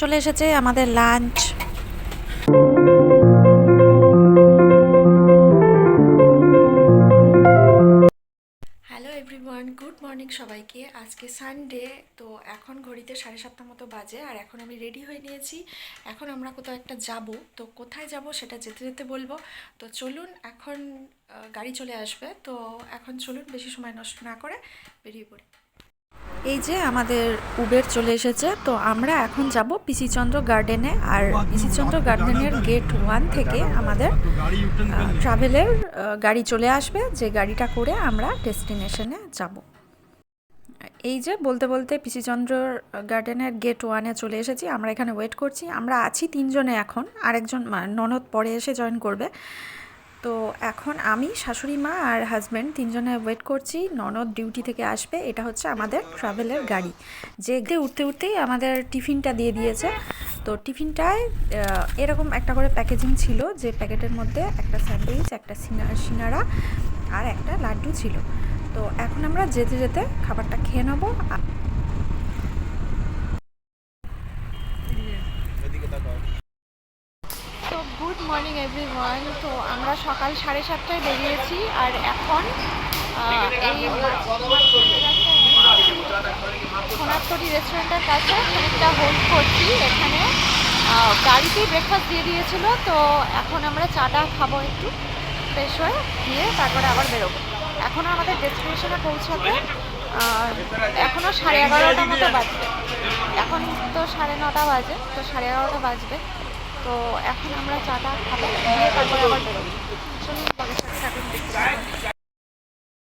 চলে এসেছে আমাদের lunch. Hello everyone, good morning সবাইকে। আজকে সানডে, তো এখন ঘড়িতে 7:30 মতো বাজে, আর এখন আমি রেডি হয়ে নিয়েছি। এখন আমরা কোথাও একটা যাব, তো কোথায় যাব সেটা যেতে যেতে বলবো। তো চলুন, এখন গাড়ি চলে আসবে, তো এখন চলুন বেশি সময় নষ্ট না করে বেরিয়ে পড়ি। এই যে আমাদের উবের চলে এসেছে, তো আমরা এখন যাব পিসিচন্দ্র গার্ডেনে। আর পিসিচন্দ্র গার্ডেনের গেট 1 থেকে আমাদের ট্রাভেলের গাড়ি চলে আসবে, যে গাড়িটা করে আমরা ডেস্টিনেশনে যাব। এই যে বলতে বলতে পিসিচন্দ্র গার্ডেনের গেট 1-এ চলে এসেছি। আমরা এখানে ওয়েট করছি। আমরা আছি 3 জনে এখন, আরেকজন ননদ পরে এসে জয়েন করবে। তো এখন আমি, শাশুড়ি মা আর হাজব্যান্ড 3 জনে ওয়েট করছি। ননদ ডিউটি থেকে আসবে। এটা হচ্ছে আমাদের ট্রাভেলের গাড়ি। যে উঠতে উঠতেই আমাদের টিফিনটা দিয়ে দিয়েছে। তো টিফিনটায় এরকম একটা করে প্যাকেজিং ছিল, যে প্যাকেটের মধ্যে একটা স্যান্ডউইচ, একটা সিঙ্গারা আর একটা লাড্ডু ছিল। তো এখন আমরা যেতে যেতে খাবারটা খেয়ে নেবো। তো গুড মর্নিং এভরিওয়ান। তো আমরা সকাল 7:30টায় বেরিয়েছি, আর এখন এই সোনারতরী রেস্টুরেন্টের কাছে খানিকটা হোল্ড করছি। এখানে গাড়িতেই ব্রেকফাস্ট দিয়ে দিয়েছিল, তো এখন আমরা চাটা খাবো, একটু ফ্রেশ হয়ে গিয়ে তারপরে আবার বেরোবো। এখনও আমাদের ডেস্টিনেশনে পৌঁছাতে এখনও 11:30 মতো বাজবে। এখন তো 9:30 বাজে, তো 11:30 বাজবে। তো এখন আমরা চাটা খাবো, গিয়ে তারপরে আবার বেরোবো। চলুন বাগের সাথে থাকুন, দেখতে।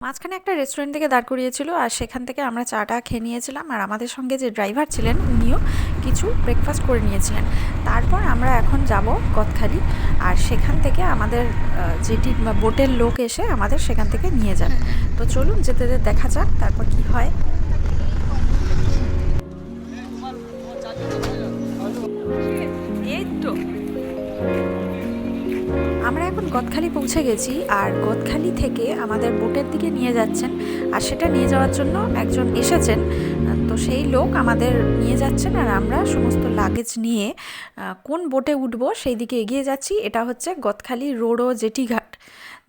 মাঝখানে একটা রেস্টুরেন্ট থেকে দাঁড় করিয়েছিল, আর সেখান থেকে আমরা চাটা খেয়ে নিয়েছিলাম। আর আমাদের সঙ্গে যে ড্রাইভার ছিলেন, উনিও কিছু ব্রেকফাস্ট করে নিয়েছিলেন। তারপর আমরা এখন যাব গদখালি, আর সেখান থেকে আমাদের যেটি বোটের লোক এসে আমাদের সেখান থেকে নিয়ে যান। তো চলুন যেতে যেতে দেখা যাক তারপর কি হয়। এই তো আমরা এখন গদখালি পৌঁছে গেছি, আর গদখালি থেকে আমাদের বোটের দিকে নিয়ে যাচ্ছেন। আর সেটা নিয়ে যাওয়ার জন্য একজন এসেছেন, তো সেই লোক আমাদের নিয়ে যাচ্ছেন। আর আমরা সমস্ত লাগেজ নিয়ে কোন বোটে উঠবো সেই দিকে এগিয়ে যাচ্ছি। এটা হচ্ছে গদখালি রোডো জেটিঘাট,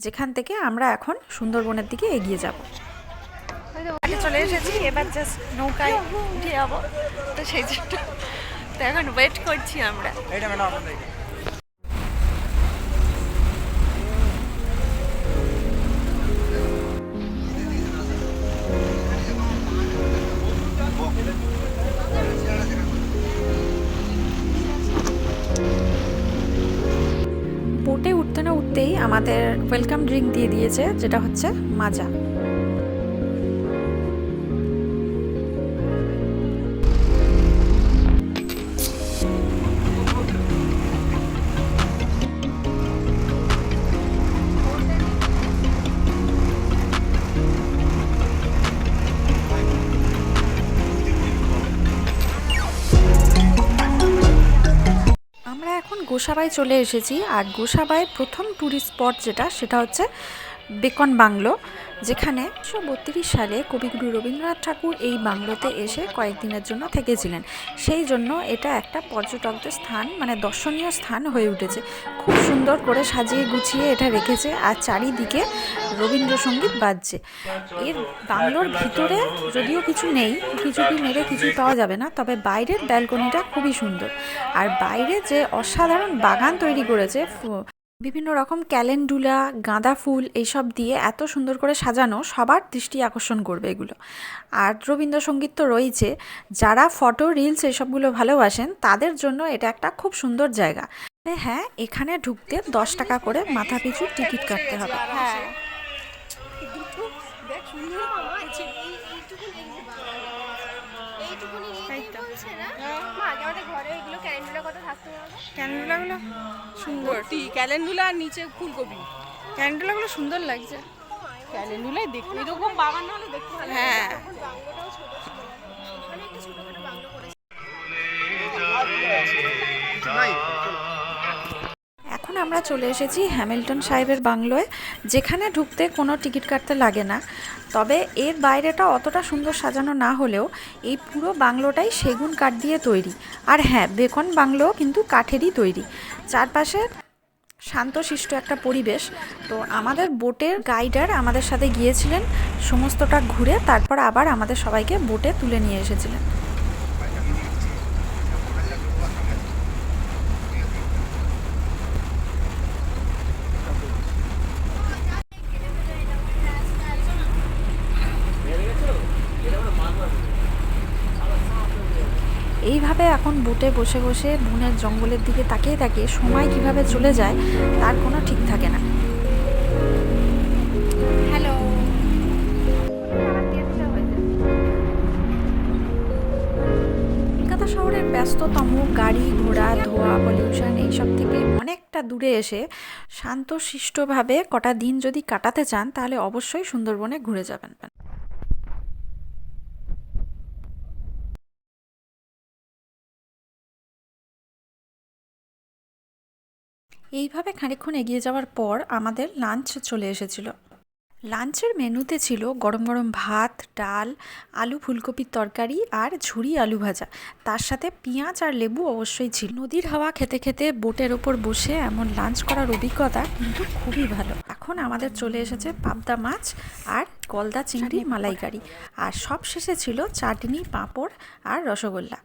যেখান থেকে আমরা এখন সুন্দরবনের দিকে এগিয়ে যাব। চলে এসেছি, এবার জাস্ট নৌকায় উঠে যাবো, তো সেই জন্য তো এখন ওয়েট করছি আমরা। বোটে উঠতে না উঠতেই আমাদের ওয়েলকাম ড্রিঙ্ক দিয়ে দিয়েছে, যেটা হচ্ছে মাজা। আমরা এখন গোসাবায় চলে এসেছি, আর গোসাবায় প্রথম ট্যুরিস্ট স্পট যেটা, সেটা হচ্ছে বেকন বাংলো, যেখানে 1932 সালে কবিগুরু রবীন্দ্রনাথ ঠাকুর এই বাংলোতে এসে কয়েকদিনের জন্য থেকেছিলেন। সেই জন্য এটা একটা পর্যটকদের স্থান, মানে দর্শনীয় স্থান হয়ে উঠেছে। খুব সুন্দর করে সাজিয়ে গুছিয়ে এটা রেখেছে, আর চারিদিকে রবীন্দ্রসঙ্গীত বাজছে। এর বাংলোর ভিতরে যদিও কিছু নেই, কিছুটি মেরে কিছুই পাওয়া যাবে না, তবে বাইরের ব্যালকনিটা খুবই সুন্দর। আর বাইরে যে অসাধারণ বাগান তৈরি করেছে, বিভিন্ন রকম ক্যালেন্ডুলা, গাঁদা ফুল এইসব দিয়ে এত সুন্দর করে সাজানো, সবার দৃষ্টি আকর্ষণ করবে এগুলো। আর রবীন্দ্রসঙ্গীত তো রয়েছে। যারা ফটো, রিলস এসবগুলো ভালোবাসেন, তাদের জন্য এটা একটা খুব সুন্দর জায়গা। হ্যাঁ, এখানে ঢুকতে 10 টাকা করে মাথা পিছু টিকিট কাটতে হবে। হ্যাঁ, ক্যালেন্ডুলাগুলো সুন্দর, ক্যালেন্ডুলা আর নিচে ফুলকপি। ক্যালেন্ডুলাগুলো সুন্দর লাগছে। ক্যালেন্ডুলাই দেখতে এরকম বাগান না হলে দেখতে ভালো। হ্যাঁ, এখন আমরা চলে এসেছি হ্যামিল্টন সাহেবের বাংলোয়, যেখানে ঢুকতে কোনো টিকিট কাটতে লাগে না। তবে এর বাইরেটা অতটা সুন্দর সাজানো না হলেও এই পুরো বাংলোটাই সেগুন কাঠ দিয়ে তৈরি। আর হ্যাঁ, বেকন বাংলো কিন্তু কাঠেরই তৈরি। চারপাশে শান্তশিষ্ট একটা পরিবেশ। তো আমাদের বোটের গাইডার আমাদের সাথে গিয়েছিলেন, সমস্তটা ঘুরে তারপর আবার আমাদের সবাইকে বোটে তুলে নিয়ে এসেছিলেন। এইভাবে এখন বোটে বসে বসে বনের জঙ্গলের দিকে তাকিয়ে তাকিয়ে সময় কিভাবে চলে যায় তার কোনো ঠিক থাকে না। হ্যালো, কলকাতা শহরের ব্যস্ততম গাড়ি ঘোড়া ধোঁয়া পলিউশন এইসব থেকে অনেকটা দূরে এসে শান্তশিষ্টভাবে কটা দিন যদি কাটাতে চান তাহলে অবশ্যই সুন্দরবনে ঘুরে যাবেন। এইভাবে খানিকক্ষণ এগিয়ে যাওয়ার পর আমাদের লাঞ্চ চলে এসেছিল। লাঞ্চের মেনুতে ছিল গরম গরম ভাত, ডাল, আলু ফুলকপির তরকারি আর ঝুরি আলু ভাজা। তার সাথে পেঁয়াজ আর লেবু অবশ্যই ছিল। নদীর হাওয়া খেতে খেতে বোটের ওপর বসে এমন লাঞ্চ করার অভিজ্ঞতা কিন্তু খুবই ভালো। এখন আমাদের চলে এসেছে পাবদা মাছ আর গলদা চিংড়ি মালাইকারি, আর সব শেষে ছিল চাটনি, পাঁপড় আর রসগোল্লা।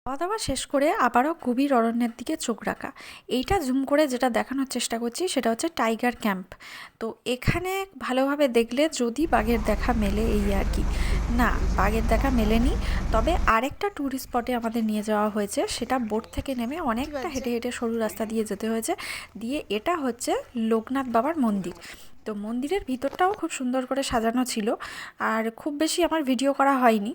খাওয়া দাওয়া শেষ করে আবারও গভীর অরণ্যের দিকে চোখ রাখা। এইটা জুম করে যেটা দেখানোর চেষ্টা করছি সেটা হচ্ছে টাইগার ক্যাম্প। তো এখানে ভালোভাবে দেখলে যদি বাঘের দেখা মেলে এই আর কি, না বাঘের দেখা মেলেনি। তবে আরেকটা ট্যুরিস্ট স্পটে আমাদের নিয়ে যাওয়া হয়েছে, সেটা বোট থেকে নেমে অনেকটা হেঁটে হেঁটে সরু রাস্তা দিয়ে যেতে হয়েছে। দিয়ে এটা হচ্ছে লোকনাথ বাবার মন্দির। তো মন্দিরের ভিতরটাও খুব সুন্দর করে সাজানো ছিল, আর খুব বেশি আমার ভিডিও করা হয়নি।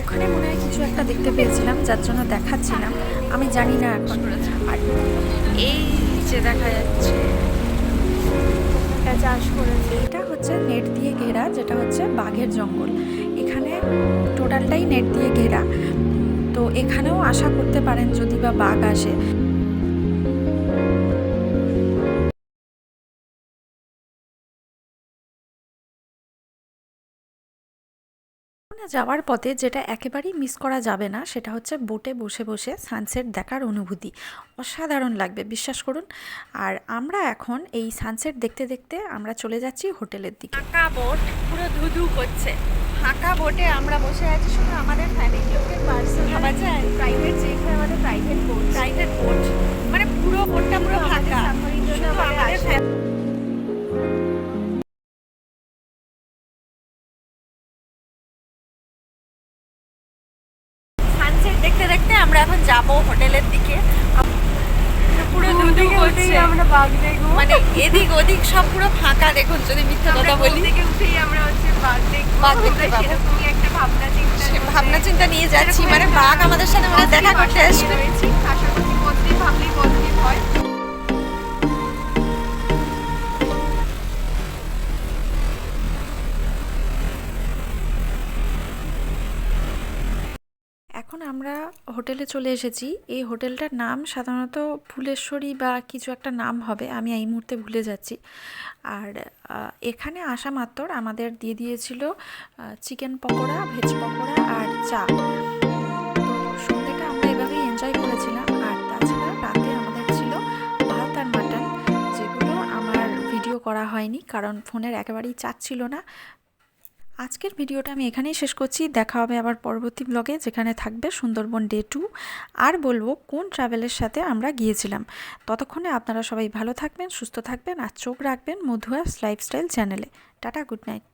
ওখানে মনে হয় কিছু একটা দেখতে পেয়েছিলাম, যার জন্য দেখাচ্ছিলাম। আমি জানি না এখন। আর এই যে দেখা যাচ্ছে চাষ করেছে, এটা হচ্ছে নেট দিয়ে ঘেরা, যেটা হচ্ছে বাঘের জঙ্গল। এখানে টোটালটাই নেট দিয়ে ঘেরা। তো এখানেও আশা করতে পারেন যদি বা বাঘ আসে। যাওয়ার পথে যেটা একেবারেই মিস করা যাবে না সেটা হচ্ছে বোটে বসে বসে সানসেট দেখার অনুভূতি। অসাধারণ লাগবে, বিশ্বাস করুন। আর আমরা এখন এই সানসেট দেখতে দেখতে আমরা চলে যাচ্ছি হোটেলের দিকে। ফাঁকা বোট, পুরো ধুধু করছে। ফাঁকা বোটে আমরা বসে আছি, শুধু আমাদের ফ্যামিলি লোকের পার্সোনাল প্রাইভেট জেট, আমাদের প্রাইভেট বোট মানে পুরো বোটটা পুরো ফাঁকা। শুধু আমাদের দেখতে দেখতে আমরা এখন যাব হোটেলের দিকে। পুরো দুদু করছে, আমরা বাঘ দেখব, মানে এদিক ওদিক সব পুরো ফাঁকা। দেখুন, যদি মিথ্যা কথা বলি, থেকে উঠেই আমরা হচ্ছে বাঘ দেখতে পাবো। সেরকমই একটা ভাবনা চিন্তা নিয়ে যাচ্ছি, মানে বাঘ আমাদের সাথে মানে দেখা করতে আসবে। আশা করছি পজিটিভ ভাবলেই পজিটিভ হয়। এখন আমরা হোটেলে চলে এসেছি। এই হোটেলটার নাম সাধারণত ফুলেশ্বরী বা কিছু একটা নাম হবে, আমি এই মুহূর্তে ভুলে যাচ্ছি। আর এখানে আসা মাত্র আমাদের দিয়ে দিয়েছিল চিকেন পকোড়া, ভেজ পকোড়া আর চা। তো সন্ধ্যেটা আমরা এভাবেই এনজয় করেছিলাম। আর তাছাড়া রাতে আমাদের ছিল ভাত আর মাটন, যেগুলো আমার ভিডিও করা হয়নি কারণ ফোনের একেবারেই চার্জ ছিল না। আজকের ভিডিওটা আমি এখানেই শেষ করছি। দেখা হবে আবার পরবর্তী ব্লগে, যেখানে থাকবে সুন্দরবন ডে 2, আর বলবো কোন ট্রাভেলের সাথে আমরা গিয়েছিলাম। ততক্ষণে আপনারা সবাই ভালো থাকবেন, সুস্থ থাকবেন, আর চোখ রাখবেন মধুয়াস লাইফস্টাইল চ্যানেলে। Tata, good night.